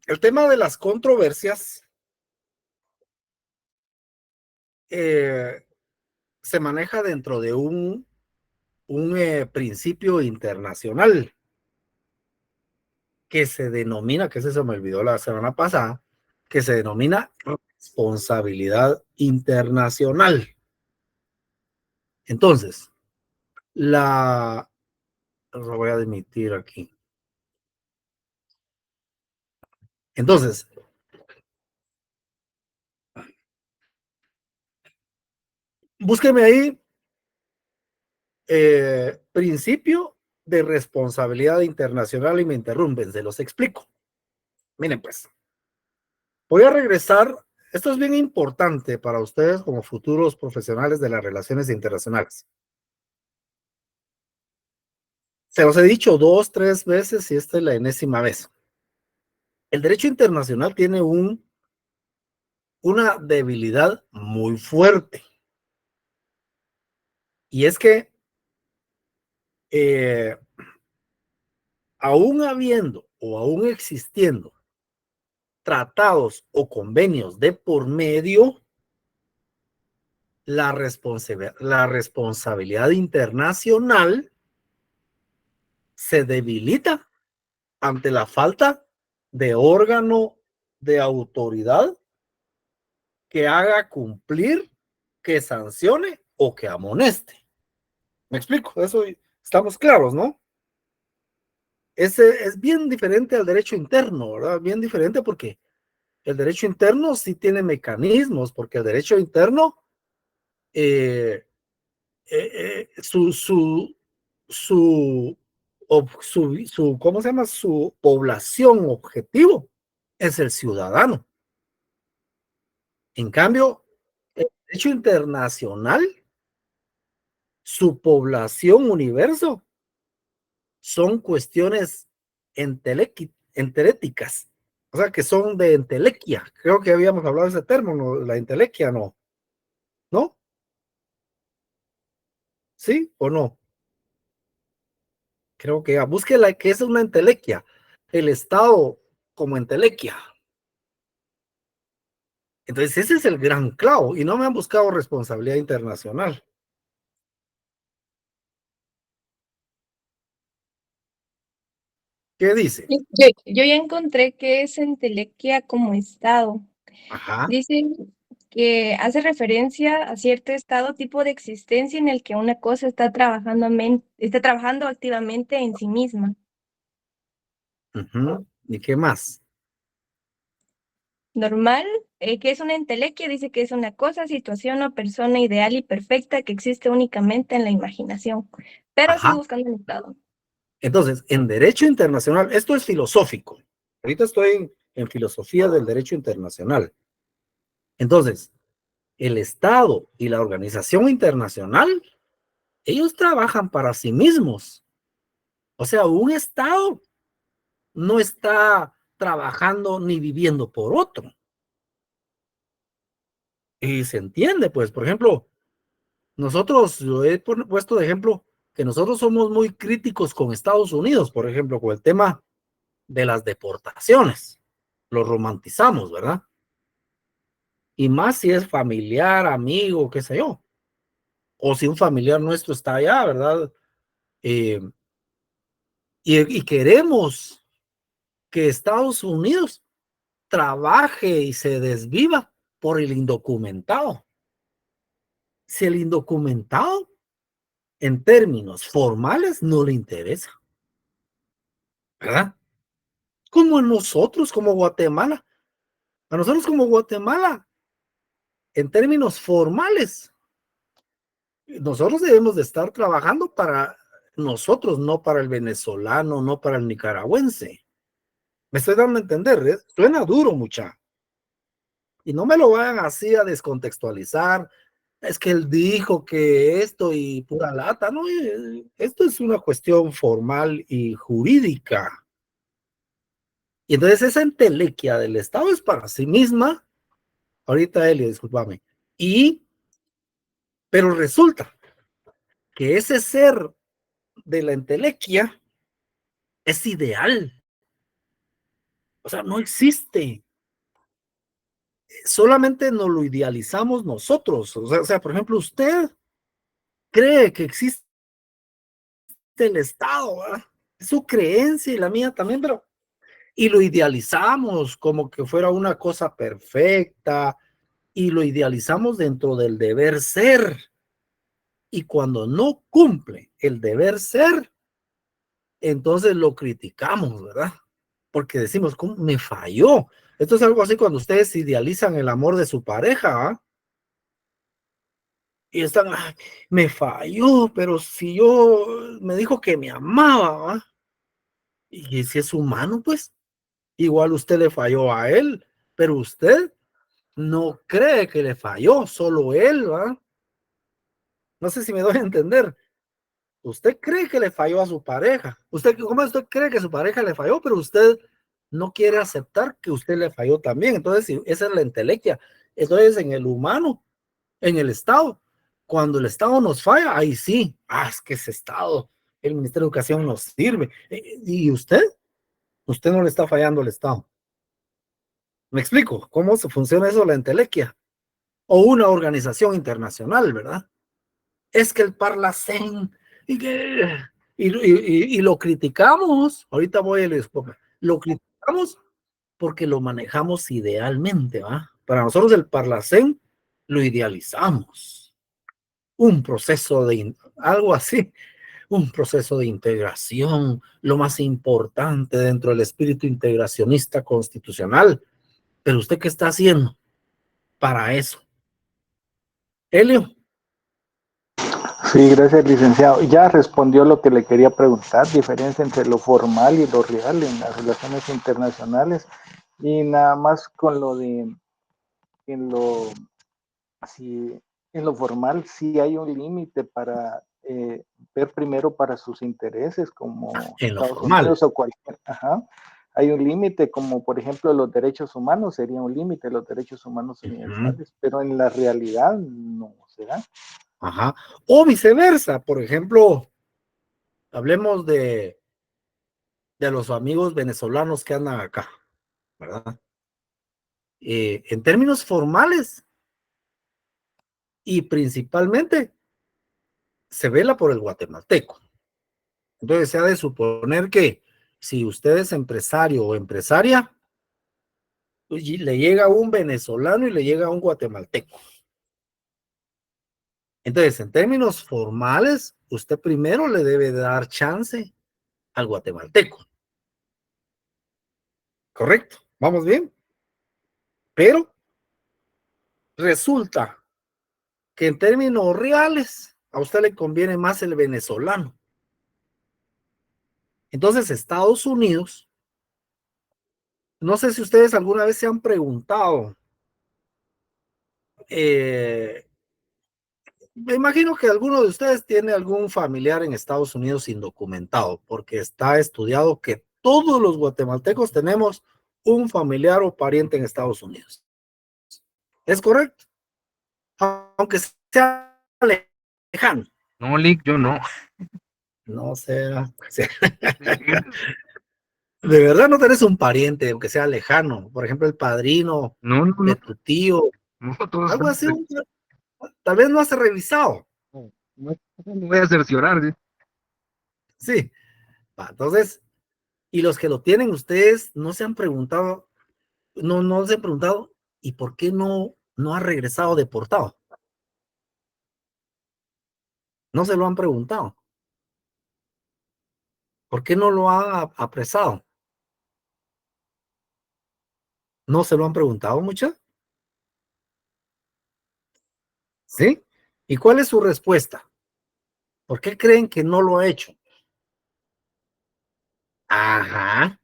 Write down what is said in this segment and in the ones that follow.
el tema de las controversias se maneja dentro de un principio internacional que se denomina, que ese se me olvidó la semana pasada, que se denomina responsabilidad internacional. Entonces, lo voy a admitir aquí. Entonces, búsqueme ahí principio de responsabilidad internacional y me interrumpen, se los explico. Miren pues, voy a regresar, esto es bien importante para ustedes como futuros profesionales de las relaciones internacionales. Se los he dicho 2, 3 veces y esta es la enésima vez. El derecho internacional tiene una debilidad muy fuerte. Y es que aún habiendo o aún existiendo tratados o convenios de por medio, la responsabilidad internacional se debilita ante la falta de órgano de autoridad que haga cumplir, que sancione o que amoneste. ¿Me explico? Eso estamos claros, ¿no? Ese es bien diferente al derecho interno, ¿verdad? Bien diferente porque el derecho interno sí tiene mecanismos, porque el derecho interno, eh, su, su, su, ¿cómo se llama? Su población objetivo es el ciudadano. En cambio, el derecho internacional, su población universo, son cuestiones enteléticas, o sea, que son de entelequia. Creo que habíamos hablado de ese término, la entelequia, ¿no? ¿No? ¿Sí o no? Creo que búsquela, que es una entelequia, el Estado como entelequia. Entonces, ese es el gran clavo, y no me han buscado responsabilidad internacional. ¿Qué dice? Yo ya encontré que es entelequia como estado. Ajá. Dice que hace referencia a cierto estado tipo de existencia en el que una cosa está trabajando activamente en sí misma. Uh-huh. ¿Y qué más? Normal, que es una entelequia, dice que es una cosa, situación o persona ideal y perfecta que existe únicamente en la imaginación. Pero Ajá. sigo buscando el estado. Entonces, en derecho internacional, esto es filosófico. Ahorita estoy en filosofía del derecho internacional. Entonces, el Estado y la organización internacional, ellos trabajan para sí mismos. O sea, un Estado no está trabajando ni viviendo por otro. Y se entiende, pues, por ejemplo, nosotros, yo he puesto de ejemplo que nosotros somos muy críticos con Estados Unidos, por ejemplo, con el tema de las deportaciones. Lo romantizamos, ¿verdad? Y más si es familiar, amigo, qué sé yo. O si un familiar nuestro está allá, ¿verdad? Eh, y queremos que Estados Unidos trabaje y se desviva por el indocumentado. Si el indocumentado, en términos formales, no le interesa, ¿verdad? Como a nosotros, como Guatemala. A nosotros como Guatemala, en términos formales, nosotros debemos de estar trabajando para nosotros, no para el venezolano, no para el nicaragüense. Me estoy dando a entender, ¿eh? Suena duro, mucha. Y no me lo vayan así a descontextualizar. Es que él dijo que esto y pura lata, ¿no? Esto es una cuestión formal y jurídica. Y entonces esa entelequia del Estado es para sí misma. Ahorita, Eli, discúlpame. Pero resulta que ese ser de la entelequia es ideal. O sea, no existe. Solamente nos lo idealizamos nosotros. O sea, por ejemplo, usted cree que existe el Estado, ¿verdad? Es su creencia y la mía también, pero y lo idealizamos como que fuera una cosa perfecta y lo idealizamos dentro del deber ser. Y cuando no cumple el deber ser, entonces lo criticamos, ¿verdad? Porque decimos, ¿cómo me falló? Esto es algo así cuando ustedes idealizan el amor de su pareja, ¿ah? Y están, "Ay, me falló, pero si yo me dijo que me amaba, ¿ah?". Y si es humano, pues igual usted le falló a él, pero usted no cree que le falló, solo él, ¿va? No sé si me doy a entender. Usted cree que le falló a su pareja. ¿Cómo usted cree que su pareja le falló? Pero usted no quiere aceptar que usted le falló también. Entonces, esa es la entelequia. Entonces, en el humano, en el Estado, cuando el Estado nos falla, ahí sí. Es que ese Estado, el Ministerio de Educación nos sirve. ¿Y usted? Usted no le está fallando al Estado. ¿Me explico? ¿Cómo se funciona eso, la entelequia? O una organización internacional, ¿verdad? Es que el Parlacén y, y lo criticamos. Ahorita voy a lo criticamos porque lo manejamos idealmente, ¿va? Para nosotros el Parlacén lo idealizamos. Un proceso de algo así, un proceso de integración, lo más importante dentro del espíritu integracionista constitucional. Pero usted, ¿qué está haciendo para eso? Helio. Sí, gracias, licenciado. Ya respondió lo que le quería preguntar, diferencia entre lo formal y lo real en las relaciones internacionales. Y nada más con lo de, en lo, si, en lo formal, sí hay un límite para ver primero para sus intereses, como En lo Estados formal. Unidos o cualquier, ajá. Hay un límite, como por ejemplo los derechos humanos, sería un límite, los derechos humanos universales, pero en la realidad no se da. Ajá. O viceversa, por ejemplo, hablemos de los amigos venezolanos que andan acá, ¿verdad? En términos formales y principalmente se vela por el guatemalteco. Entonces se ha de suponer que si usted es empresario o empresaria, y le llega un venezolano y le llega un guatemalteco. Entonces, en términos formales, usted primero le debe dar chance al guatemalteco. ¿Correcto? ¿Vamos bien? Pero resulta que en términos reales a usted le conviene más el venezolano. Entonces, Estados Unidos, no sé si ustedes alguna vez se han preguntado, me imagino que alguno de ustedes tiene algún familiar en Estados Unidos indocumentado, porque está estudiado que todos los guatemaltecos tenemos un familiar o pariente en Estados Unidos. ¿Es correcto? Aunque sea lejano. No, Lick, yo no. No sé. De verdad no tenés un pariente, aunque sea lejano. Por ejemplo, el padrino No, no, de no. tu tío. Nosotros Algo así. Tal vez no has revisado. no voy a cerciorar, ¿sí? Sí. Entonces, y los que lo tienen, ustedes no se han preguntado, no se han preguntado, ¿y por qué no ha regresado deportado? No se lo han preguntado. ¿Por qué no lo ha apresado? ¿No se lo han preguntado mucho? ¿Sí? ¿Y cuál es su respuesta? ¿Por qué creen que no lo ha hecho? Ajá,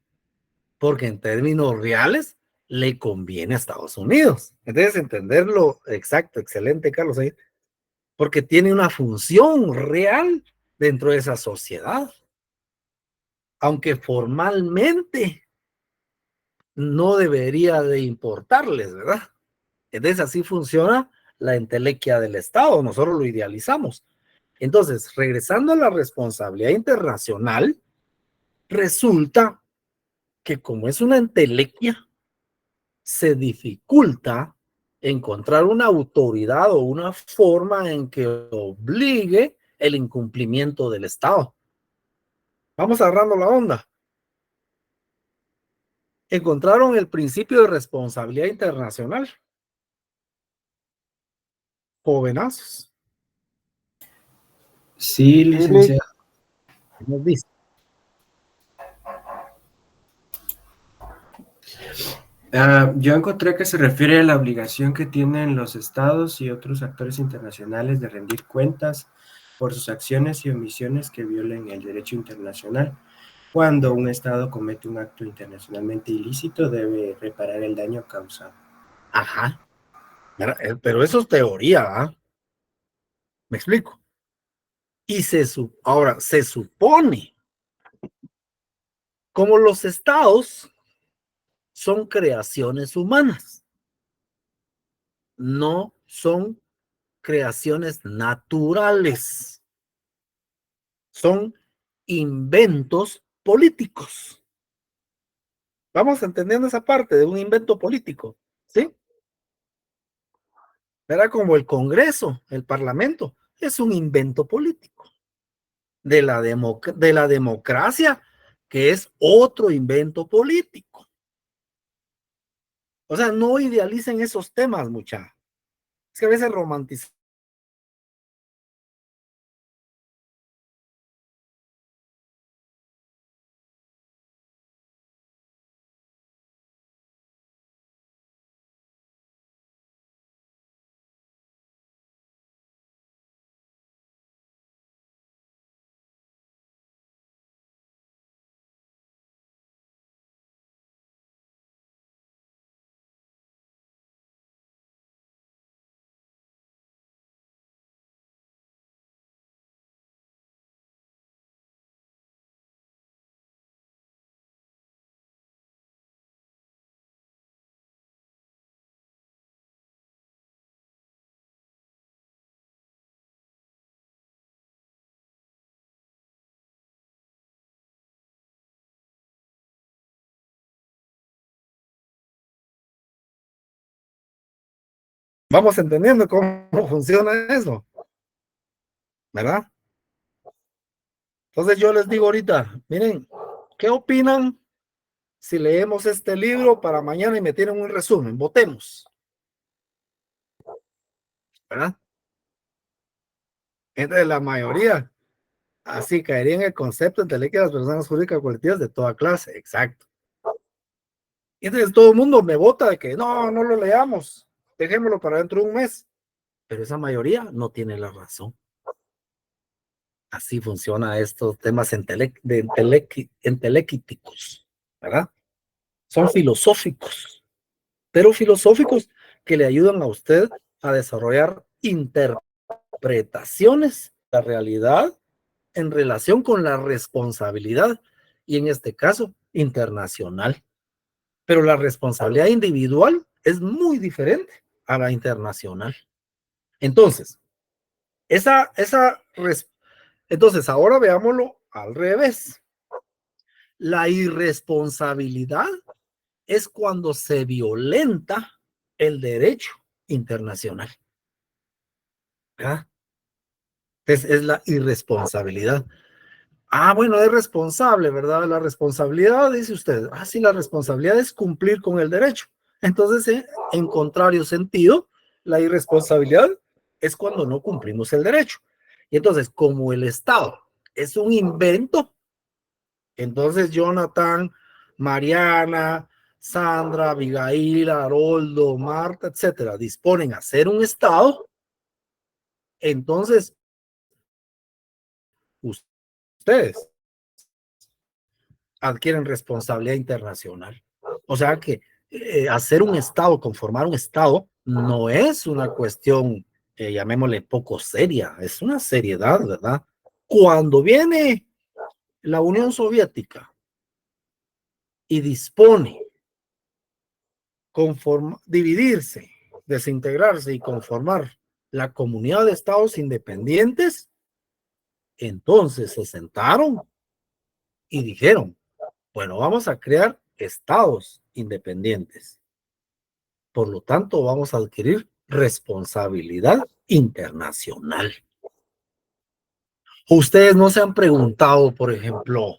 porque en términos reales le conviene a Estados Unidos. Entonces, entenderlo exacto, excelente, Carlos, ahí, porque tiene una función real dentro de esa sociedad, aunque formalmente no debería de importarles, ¿verdad? Entonces, así funciona la entelequia del Estado, nosotros lo idealizamos. Entonces, regresando a la responsabilidad internacional, resulta que como es una entelequia, se dificulta encontrar una autoridad o una forma en que obligue el incumplimiento del Estado. Vamos agarrando la onda. Encontraron el principio de responsabilidad internacional. Jovenazos. Sí, licenciado. Hemos visto. Yo encontré que se refiere a la obligación que tienen los estados y otros actores internacionales de rendir cuentas por sus acciones y omisiones que violen el derecho internacional. Cuando un estado comete un acto internacionalmente ilícito, debe reparar el daño causado. Ajá. Pero eso es teoría, ¿ah? ¿Me explico? Y ahora, se supone, como los estados son creaciones humanas, no son creaciones naturales, son inventos políticos. Vamos entendiendo esa parte de un invento político, ¿sí? Era como el Congreso, el Parlamento, es un invento político de la democracia, que es otro invento político. O sea, no idealicen esos temas, muchachos. Es que a veces romantizamos. Vamos entendiendo cómo funciona eso, ¿verdad? Entonces yo les digo ahorita, miren, ¿qué opinan si leemos este libro para mañana y me tienen un resumen? Votemos, ¿verdad? Entre la mayoría, así caería en el concepto de que las personas jurídicas colectivas de toda clase, exacto. Y entonces todo el mundo me vota de que no lo leamos, dejémoslo para dentro de un mes. Pero esa mayoría no tiene la razón. Así funciona estos temas entelequíticos, ¿verdad? Son filosóficos, pero filosóficos que le ayudan a usted a desarrollar interpretaciones de la realidad en relación con la responsabilidad, y en este caso, internacional. Pero la responsabilidad individual es muy diferente a la internacional. Entonces, entonces ahora veámoslo al revés. La irresponsabilidad es cuando se violenta el derecho internacional. ¿Verdad? Es la irresponsabilidad. Bueno, es responsable, ¿verdad? La responsabilidad, dice usted. Sí, la responsabilidad es cumplir con el derecho. Entonces, en contrario sentido, la irresponsabilidad es cuando no cumplimos el derecho. Y entonces, como el Estado es un invento, entonces Jonathan, Mariana, Sandra, Abigail, Haroldo, Marta, etcétera, disponen a ser un Estado, entonces ustedes adquieren responsabilidad internacional. O sea que hacer un Estado, conformar un Estado, no es una cuestión, llamémosle poco seria, es una seriedad, ¿verdad? Cuando viene la Unión Soviética y dispone dividirse, desintegrarse y conformar la comunidad de estados independientes, entonces se sentaron y dijeron, bueno, vamos a crear estados independientes. Por lo tanto, vamos a adquirir responsabilidad internacional. Ustedes no se han preguntado, por ejemplo,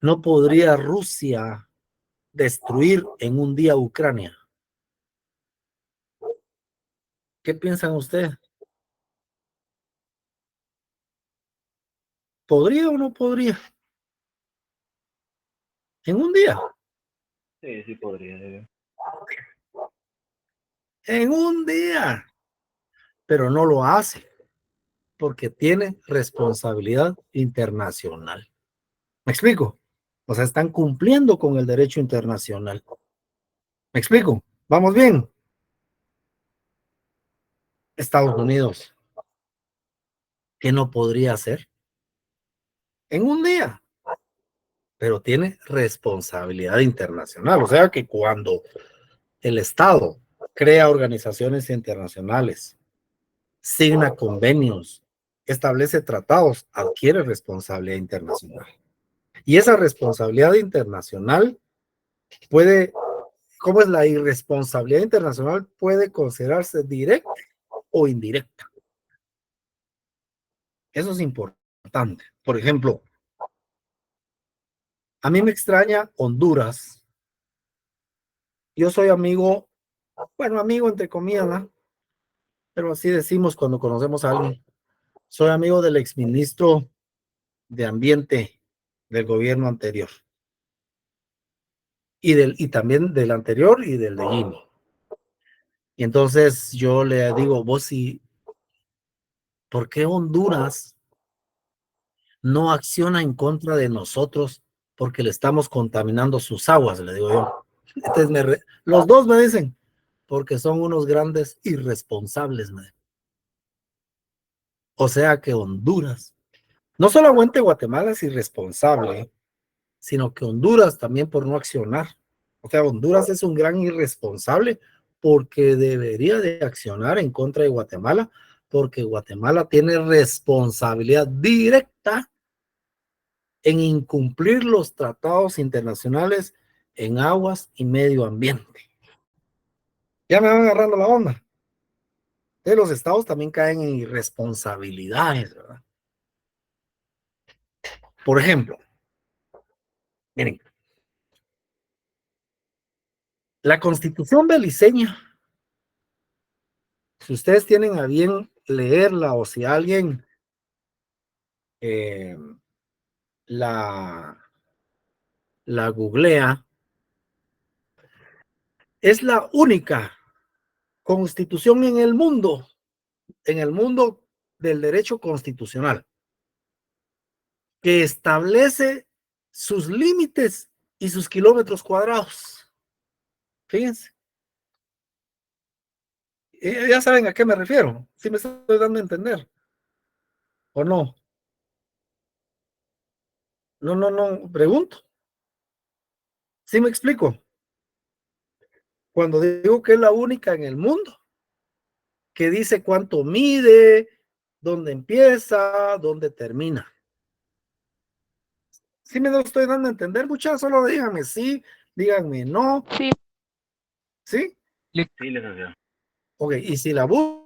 ¿no podría Rusia destruir en un día Ucrania? ¿Qué piensan ustedes? ¿Podría o no podría? En un día. Sí, sí podría. En un día. Pero no lo hace porque tiene responsabilidad internacional. ¿Me explico? O sea, están cumpliendo con el derecho internacional. ¿Me explico? ¿Vamos bien? Estados Unidos, ¿qué no podría hacer? En un día, pero tiene responsabilidad internacional. O sea que cuando el Estado crea organizaciones internacionales, signa convenios, establece tratados, adquiere responsabilidad internacional. Y esa responsabilidad internacional puede, ¿cómo es la irresponsabilidad internacional? Puede considerarse directa o indirecta. Eso es importante. Por ejemplo, a mí me extraña Honduras. Yo soy amigo, bueno, amigo entre comillas, ¿no? Pero así decimos cuando conocemos a alguien. Soy amigo del exministro de Ambiente del gobierno anterior. Y también del anterior y del de Gini. Y entonces yo le digo, vos sí, ¿por qué Honduras no acciona en contra de nosotros porque le estamos contaminando sus aguas? Le digo yo. Entonces los dos me dicen, porque son unos grandes irresponsables. O sea que Honduras, no solamente Guatemala es irresponsable, sino que Honduras también por no accionar. O sea, Honduras es un gran irresponsable porque debería de accionar en contra de Guatemala, porque Guatemala tiene responsabilidad directa en incumplir los tratados internacionales en aguas y medio ambiente. Ya me van agarrando la onda. Los estados también caen en irresponsabilidades, ¿verdad? Por ejemplo, miren, la Constitución beliceña, si ustedes tienen a bien leerla o si alguien eh, la googlea, es la única constitución en el mundo del derecho constitucional, que establece sus límites y sus kilómetros cuadrados. Fíjense. Ya saben a qué me refiero. ¿Sí me estoy dando a entender? ¿O no? No, pregunto. ¿Sí me explico? Cuando digo que es la única en el mundo, que dice cuánto mide, dónde empieza, dónde termina. ¿Sí me lo estoy dando a entender, muchachos? Solo díganme sí, díganme no. Sí. ¿Sí? Clic. Sí, licenciado. Ok, y si la busco,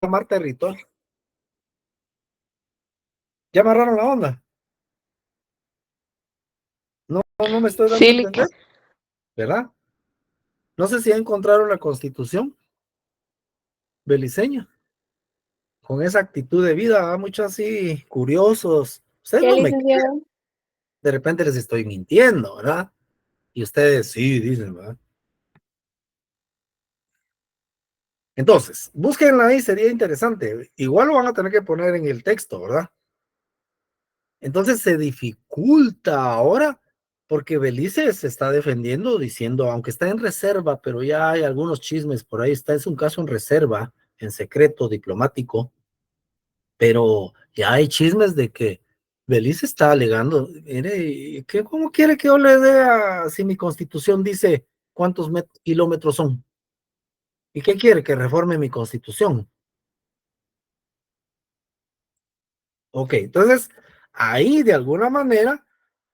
tomar territorio. ¿Ya amarraron la onda? No me estoy dando a Sí, entender, ¿verdad? No sé si ya encontraron la Constitución beliceña. con esa actitud de vida, muchos así curiosos. Ustedes ¿Qué, no me licenciado? de repente les estoy mintiendo, ¿verdad? Y ustedes sí dicen, ¿verdad? Entonces, búsquenla ahí, sería interesante. Igual lo van a tener que poner en el texto, ¿verdad? Entonces se dificulta ahora porque Belice se está defendiendo diciendo, aunque está en reserva, pero ya hay algunos chismes por ahí, es un caso en reserva, en secreto diplomático, pero ya hay chismes de que Belice está alegando, mire, ¿cómo quiere que yo le dé si mi constitución dice cuántos kilómetros son? ¿Y qué quiere? Que reforme mi constitución. Ok, entonces ahí de alguna manera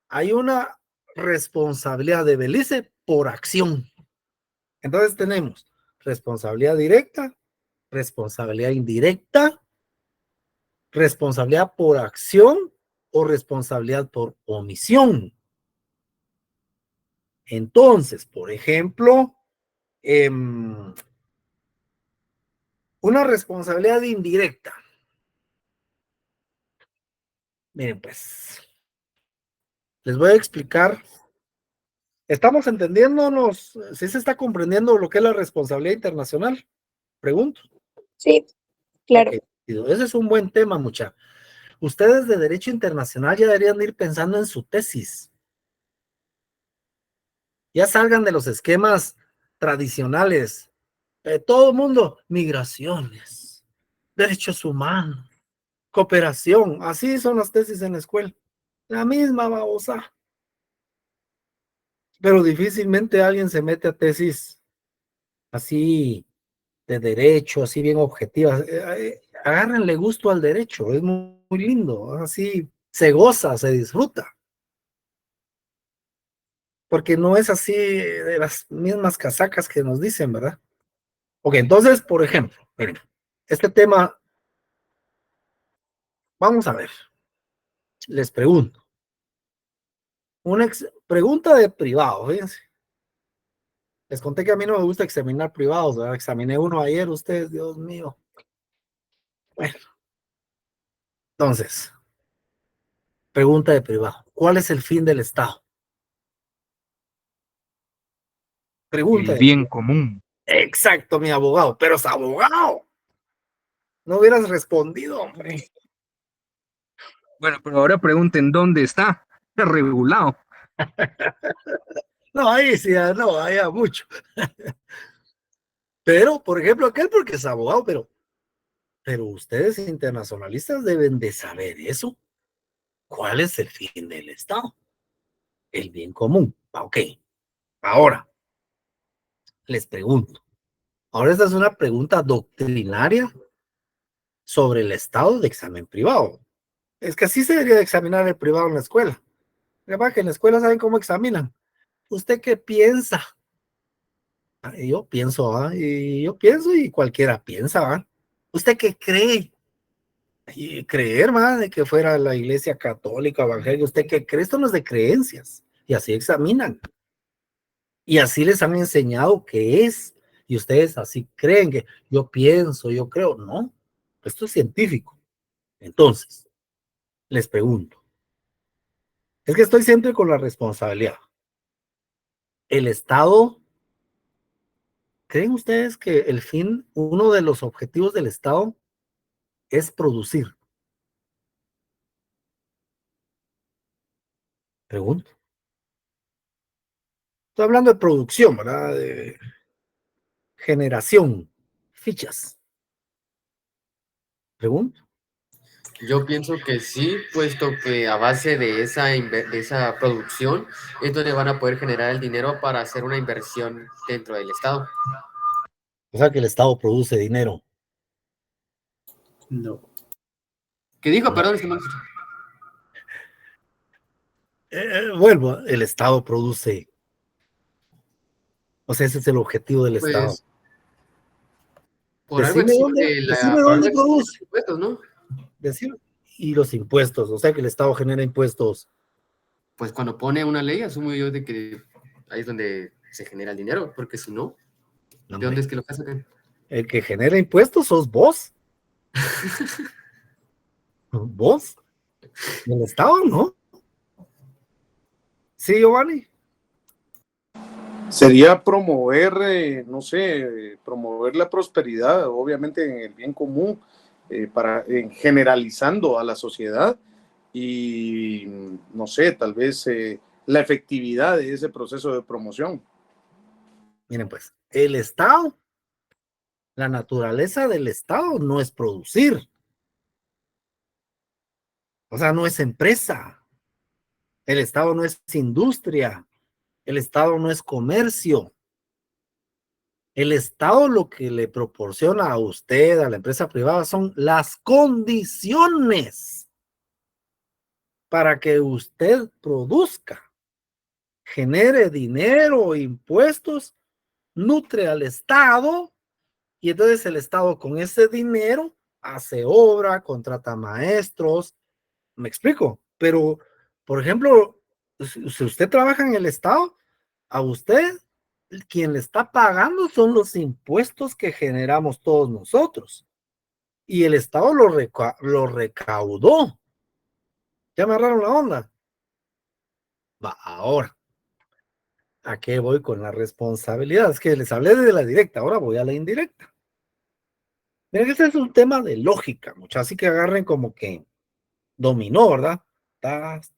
hay una responsabilidad de Belice por acción. Entonces tenemos responsabilidad directa, responsabilidad indirecta, responsabilidad por acción o responsabilidad por omisión. Entonces, por ejemplo, una responsabilidad indirecta. Miren, pues, les voy a explicar. ¿Estamos entendiéndonos? ¿Sí se está comprendiendo lo que es la responsabilidad internacional? Pregunto. Sí, Ok, claro. ese es un buen tema, mucha. Ustedes de Derecho Internacional ya deberían ir pensando en su tesis. Ya salgan de los esquemas tradicionales. Todo el mundo, migraciones, derechos humanos, cooperación. Así son las tesis en la escuela. La misma babosa. Pero difícilmente alguien se mete a tesis así de derecho, así bien objetivas. Agárrenle gusto al derecho, es muy lindo, así se goza, se disfruta. Porque no es así de las mismas casacas que nos dicen, ¿verdad? Ok, entonces, por ejemplo, miren, este tema, vamos a ver, les pregunto, una pregunta de privado, fíjense. Les conté que a mí no me gusta examinar privados, ¿verdad? Examiné uno ayer, ustedes, Dios mío. Bueno, entonces, pregunta de privado, ¿cuál es el fin del Estado? Pregunta El de bien privado. común. Exacto, mi abogado, pero es abogado. No hubieras respondido, hombre. Bueno, pero ahora pregunten dónde está. Está regulado. No, ahí sí, no, ahí mucho. Pero, por ejemplo, aquel porque es abogado, pero ustedes internacionalistas deben de saber eso. ¿Cuál es el fin del Estado? El bien común. Ok. Ahora, les pregunto. Ahora esta es una pregunta doctrinaria sobre el Estado de examen privado. Es que así se debería de examinar el privado en la escuela. Además que en la escuela saben cómo examinan. ¿Usted qué piensa? Yo pienso, y yo pienso y cualquiera piensa, ¿va? ¿Usted qué cree? Y creer, más de que fuera la iglesia católica, evangélica, ¿usted qué cree? Esto no es de creencias. Y así examinan. Y así les han enseñado qué es. Y ustedes así creen que yo pienso, yo creo. No, esto es científico. Entonces, les pregunto. Es que estoy siempre con la responsabilidad. El Estado, ¿creen ustedes que el fin, uno de los objetivos del Estado es producir? Pregunto. Estoy hablando de producción, ¿verdad? De generación, fichas. Pregunto. Yo pienso que sí, puesto que a base de de esa producción es donde van a poder generar el dinero para hacer una inversión dentro del Estado. O sea que el Estado produce dinero. No. ¿Qué dijo? No. Perdón, es que no lo escuché. Vuelvo, el Estado produce. O sea, ese es el objetivo del Estado. Pues por algo existe Decime por algo dónde existen produce. los impuestos, ¿no? Decime. Y los impuestos, o sea que el Estado genera impuestos. Pues cuando pone una ley, asumo yo de que ahí es donde se genera el dinero, porque si no, No, ¿de dónde hombre, es que lo sacan? el que genera impuestos sos vos. ¿Vos? ¿El Estado no? Sí, Giovanni. Sería promover, no sé, promover la prosperidad, obviamente en el bien común, generalizando a la sociedad y, no sé, tal vez la efectividad de ese proceso de promoción. Miren pues, el Estado, la naturaleza del Estado no es producir. O sea, no es empresa. El Estado no es industria. El Estado no es comercio. El Estado lo que le proporciona a usted, a la empresa privada, son las condiciones para que usted produzca, genere dinero, impuestos, nutre al Estado, y entonces el Estado con ese dinero hace obra, contrata maestros. ¿Me explico? Pero, por ejemplo, si usted trabaja en el Estado, a usted quien le está pagando son los impuestos que generamos todos nosotros. Y el Estado lo recaudó. ¿Ya me agarraron la onda? Va, ahora, ¿a qué voy con la responsabilidad? Es que les hablé de la directa, ahora voy a la indirecta. Miren, este es un tema de lógica, muchachos, así que agarren como que dominó, ¿verdad? Tas,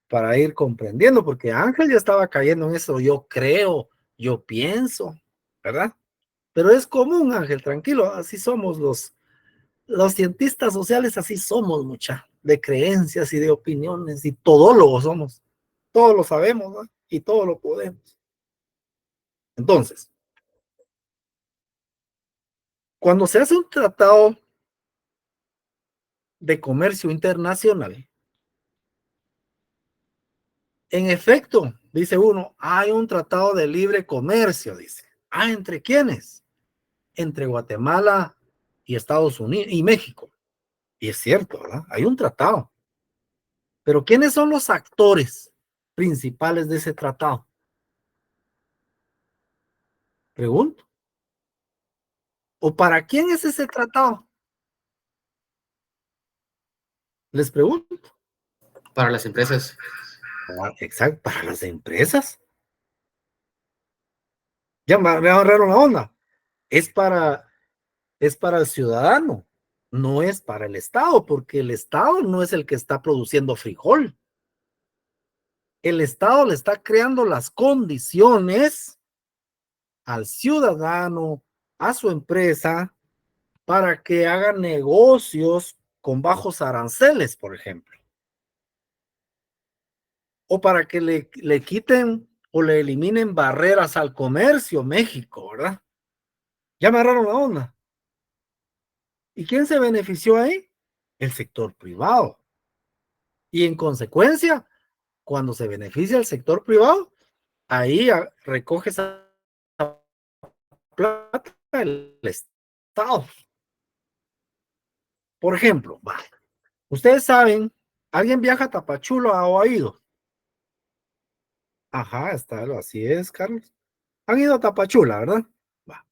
para ir comprendiendo, porque Ángel ya estaba cayendo en eso, yo creo, yo pienso, ¿verdad? Pero es común, Ángel, tranquilo, así somos los cientistas sociales, así somos, mucha, de creencias y de opiniones, y todólogos somos, todo lo sabemos, ¿no? Y todo lo podemos. Entonces, cuando se hace un tratado de comercio internacional, en efecto, dice uno, hay un tratado de libre comercio, dice. Ah, ¿entre quiénes? Entre Guatemala y Estados Unidos y México. Y es cierto, ¿verdad? Hay un tratado. Pero ¿quiénes son los actores principales de ese tratado? Pregunto. ¿O para quién es ese tratado? Les pregunto. Para las empresas. Exacto, para las empresas. Ya me agarraron la onda. Es para el ciudadano, no es para el Estado, porque el Estado no es el que está produciendo frijol. El Estado le está creando las condiciones al ciudadano, a su empresa, para que haga negocios con bajos aranceles, por ejemplo. O para que le quiten o le eliminen barreras al comercio, México, ¿verdad? Ya me agarraron la onda. ¿Y quién se benefició ahí? El sector privado. Y en consecuencia, cuando se beneficia el sector privado, ahí recoge esa plata el Estado. Por ejemplo, ustedes saben, ¿alguien viaja a Tapachula o ha ido? Ajá, así es, Carlos. Han ido a Tapachula, ¿verdad? Va.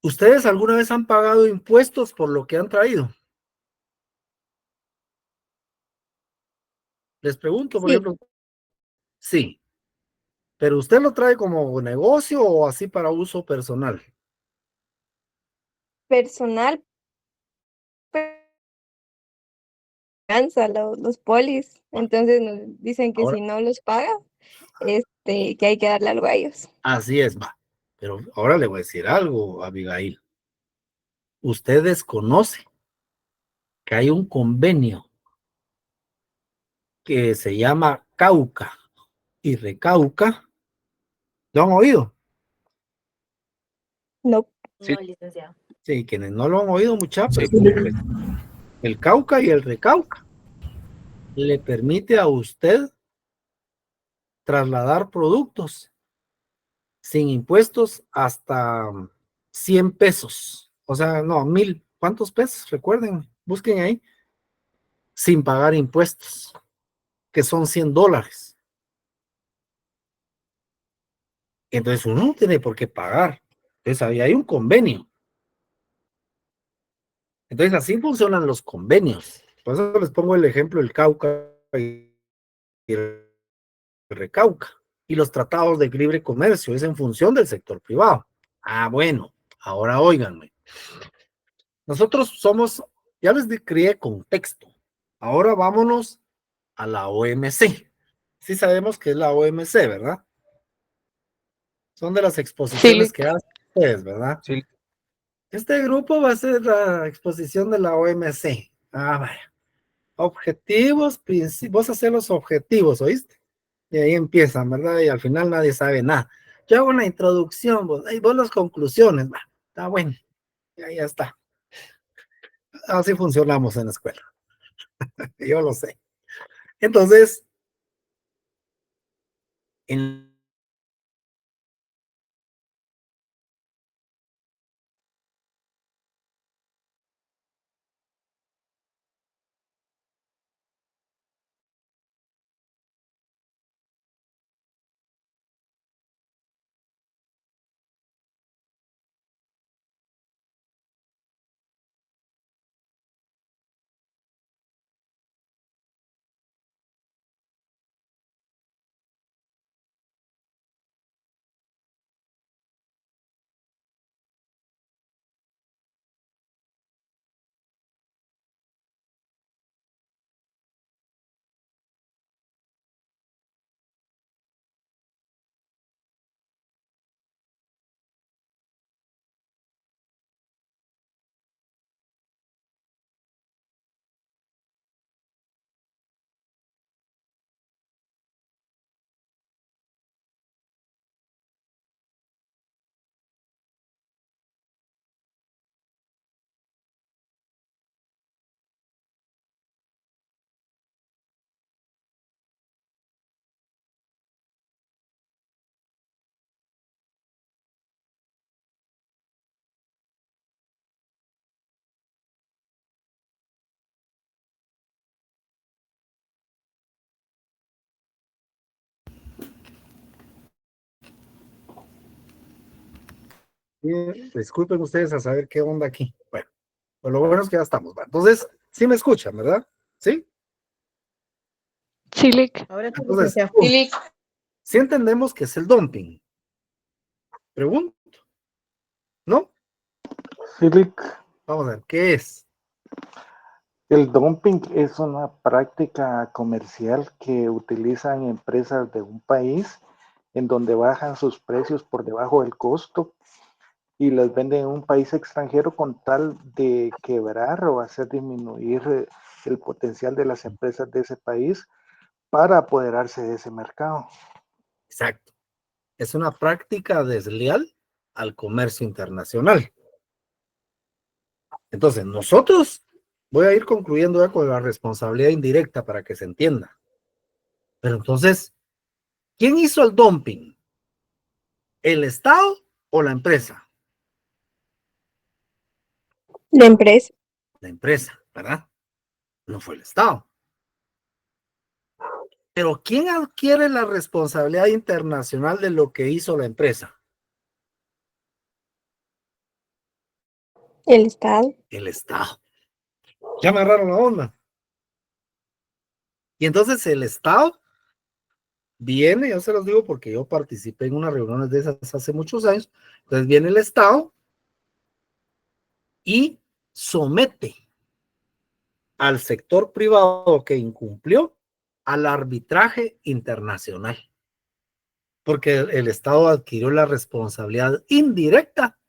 ¿Ustedes alguna vez han pagado impuestos por lo que han traído? Les pregunto, por Sí, ejemplo, sí, pero ¿usted lo trae como negocio o así para uso personal? personal, cansa los polis, entonces nos dicen que Ahora, si no los paga, que hay que darle algo a ellos. así es, va. Pero ahora le voy a decir algo, Abigail. Usted desconoce que hay un convenio que se llama Cauca y Recauca. ¿Lo han oído? No, Sí, licenciado. Sí, quienes no lo han oído, muchachos, pues, el Cauca y el Recauca le permite a usted trasladar productos sin impuestos hasta 100 pesos. O sea, no, 1000, ¿cuántos pesos? Recuerden, busquen ahí, sin pagar impuestos, que son $100. Entonces uno no tiene por qué pagar. Entonces ahí hay un convenio. Entonces, así funcionan los convenios. Por eso les pongo el ejemplo del Cauca y el Recauca. Y los tratados de libre comercio es en función del sector privado. Ah, bueno, ahora óiganme. Nosotros somos, ya les creé contexto. Ahora vámonos a la OMC. Sí sabemos que es la OMC, ¿verdad? Son de las exposiciones que hacen ustedes, ¿verdad? Sí. Este grupo va a ser la exposición de la OMC. Ah, vaya. Objetivos, vos haces los objetivos, ¿oíste? Y ahí empiezan, ¿verdad? Y al final nadie sabe nada. Yo hago una introducción, vos las conclusiones, va, está bueno. Y ahí ya está. Así funcionamos en la escuela. Yo lo sé. Entonces, en disculpen ustedes a saber qué onda aquí. Bueno, pues lo bueno es que ya estamos. ¿Va? Entonces, sí me escuchan, ¿verdad? ¿Sí? Chilic. Ahora sí, Entonces, licenciado. sí entendemos que es el dumping. Pregunto, ¿no? Philip, Vamos a ver, ¿qué es? el dumping es una práctica comercial que utilizan empresas de un país en donde bajan sus precios por debajo del costo y las venden en un país extranjero con tal de quebrar o hacer disminuir el potencial de las empresas de ese país para apoderarse de ese mercado. Exacto. Es una práctica desleal al comercio internacional. Entonces, nosotros, voy a ir concluyendo ya con la responsabilidad indirecta para que se entienda. Pero entonces, ¿quién hizo el dumping? ¿El Estado o la empresa? La empresa. La empresa, ¿verdad? No fue el Estado. Pero ¿quién adquiere la responsabilidad internacional de lo que hizo la empresa? El Estado. El Estado. Ya me agarraron la onda. Y entonces el Estado viene, yo se los digo porque yo participé en unas reuniones de esas hace muchos años, entonces viene el Estado y somete al sector privado que incumplió al arbitraje internacional, porque el Estado adquirió la responsabilidad indirecta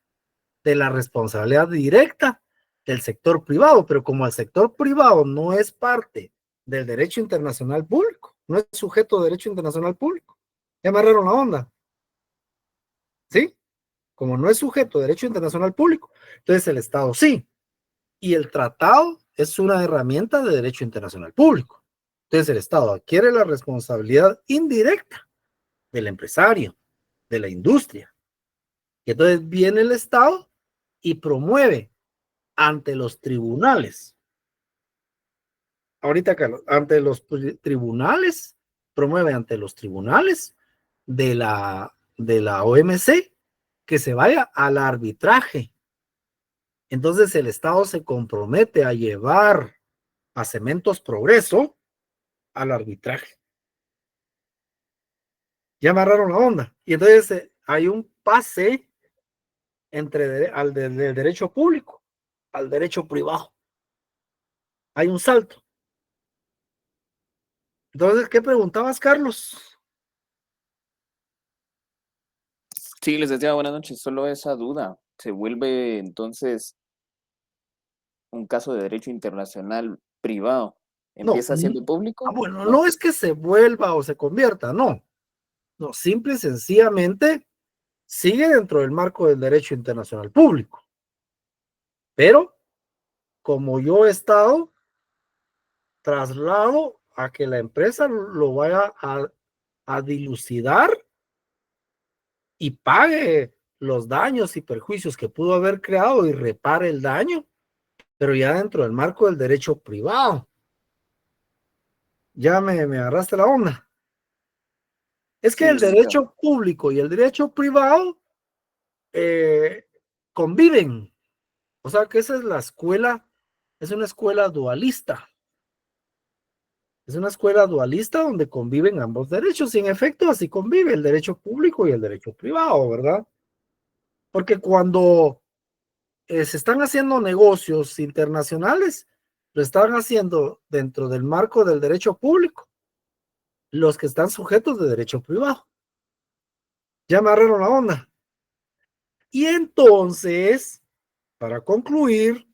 de la responsabilidad directa del sector privado, pero como el sector privado no es parte del derecho internacional público, no es sujeto de derecho internacional público, ya me agarraron la onda, ¿sí? Como no es sujeto de derecho internacional público, entonces el Estado sí, y el tratado es una herramienta de derecho internacional público. Entonces el Estado adquiere la responsabilidad indirecta del empresario, de la industria, y entonces viene el Estado y promueve ante los tribunales. Ahorita, Carlos, ante los tribunales, promueve ante los tribunales de la OMC que se vaya al arbitraje Entonces el Estado se compromete a llevar a Cementos Progreso al arbitraje. Ya amarraron la onda. Y entonces hay un pase entre del derecho público al derecho privado. Hay un salto. Entonces, ¿qué preguntabas, Carlos? Sí, licenciado, buenas noches. Solo esa duda. ¿Se vuelve entonces un caso de derecho internacional privado? No, ¿Empieza siendo público? bueno, No. no es que se vuelva o se convierta, no. No, simple y sencillamente sigue dentro del marco del derecho internacional público. Pero, como yo he estado, traslado a que la empresa lo vaya a dilucidar y pague los daños y perjuicios que pudo haber creado y repare el daño, pero ya dentro del marco del derecho privado. Ya me agarraste la onda. Es que Sí, el licenciado. derecho público y el derecho privado conviven. O sea que esa es la escuela, es una escuela dualista. Es una escuela dualista donde conviven ambos derechos y en efecto así convive el derecho público y el derecho privado, ¿verdad? Porque cuando se están haciendo negocios internacionales, lo están haciendo dentro del marco del derecho público, los que están sujetos de derecho privado. Ya me agarraron la onda. Y entonces, para concluir,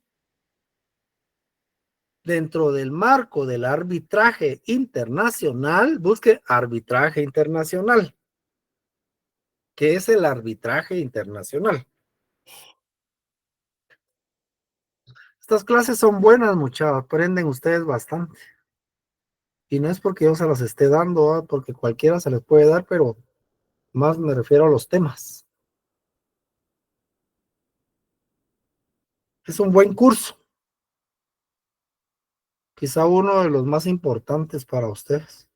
dentro del marco del arbitraje internacional, busque arbitraje internacional. ¿Qué es el arbitraje internacional? Estas clases son buenas, muchachos, aprenden ustedes bastante. Y no es porque yo se las esté dando, ¿eh? Porque cualquiera se les puede dar, pero más me refiero a los temas. Es un buen curso. Quizá uno de los más importantes para ustedes.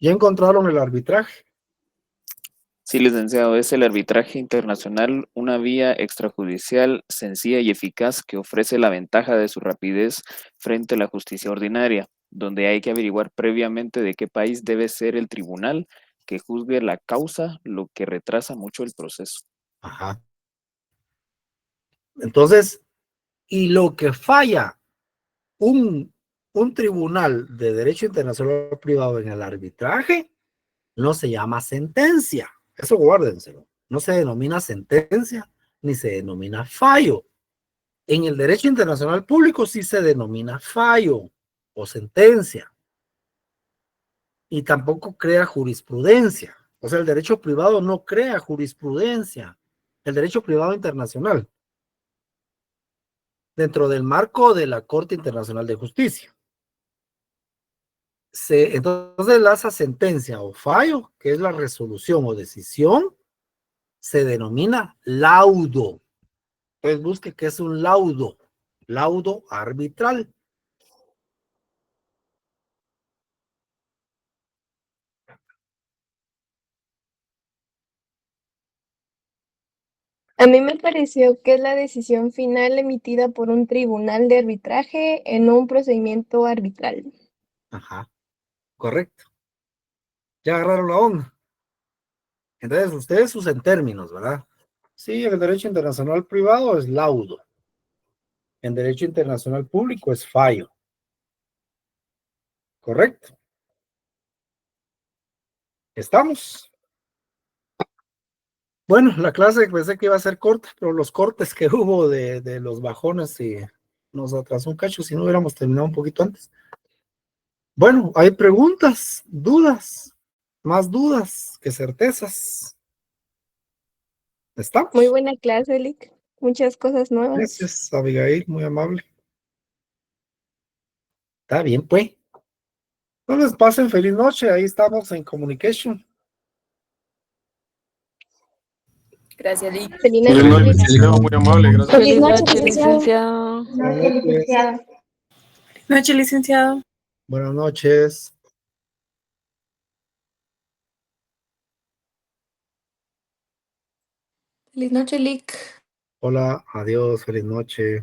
¿Ya encontraron el arbitraje? Sí, licenciado, es el arbitraje internacional, una vía extrajudicial sencilla y eficaz que ofrece la ventaja de su rapidez frente a la justicia ordinaria, donde hay que averiguar previamente de qué país debe ser el tribunal que juzgue la causa, lo que retrasa mucho el proceso. Ajá. Entonces, y lo que falla un tribunal de derecho internacional privado en el arbitraje no se llama sentencia. Eso guárdenselo. No se denomina sentencia ni se denomina fallo. En el derecho internacional público sí se denomina fallo o sentencia. Y tampoco crea jurisprudencia. O sea, el derecho privado no crea jurisprudencia. El derecho privado internacional. Dentro del marco de la Corte Internacional de Justicia. Entonces la sentencia o fallo, que es la resolución o decisión, se denomina laudo. Entonces busque qué es un laudo. Laudo arbitral. A mí me pareció que es la decisión final emitida por un tribunal de arbitraje en un procedimiento arbitral. Ajá, correcto. Ya agarraron la onda. Entonces ustedes usen términos, ¿verdad? Sí, en el derecho internacional privado es laudo. En derecho internacional público es fallo. Correcto. ¿Estamos? Bueno, la clase pensé que iba a ser corta, pero los cortes que hubo de los bajones y nos atrasó un cacho si no hubiéramos terminado un poquito antes. Bueno, hay preguntas, dudas, más dudas que certezas. ¿Estamos? Muy buena clase, Lick. Muchas cosas nuevas. Gracias, Abigail, muy amable. Está bien, pues. Entonces pasen feliz noche, ahí estamos en communication. Gracias, Lick. Feliz Feliz noche, noche, Lick. licenciado, muy amable, gracias. Feliz Feliz noche, noche, licenciado. licenciado. Buenas noches. Noche, licenciado. Buenas noches. Feliz noche, Lick. Hola, adiós, feliz noche.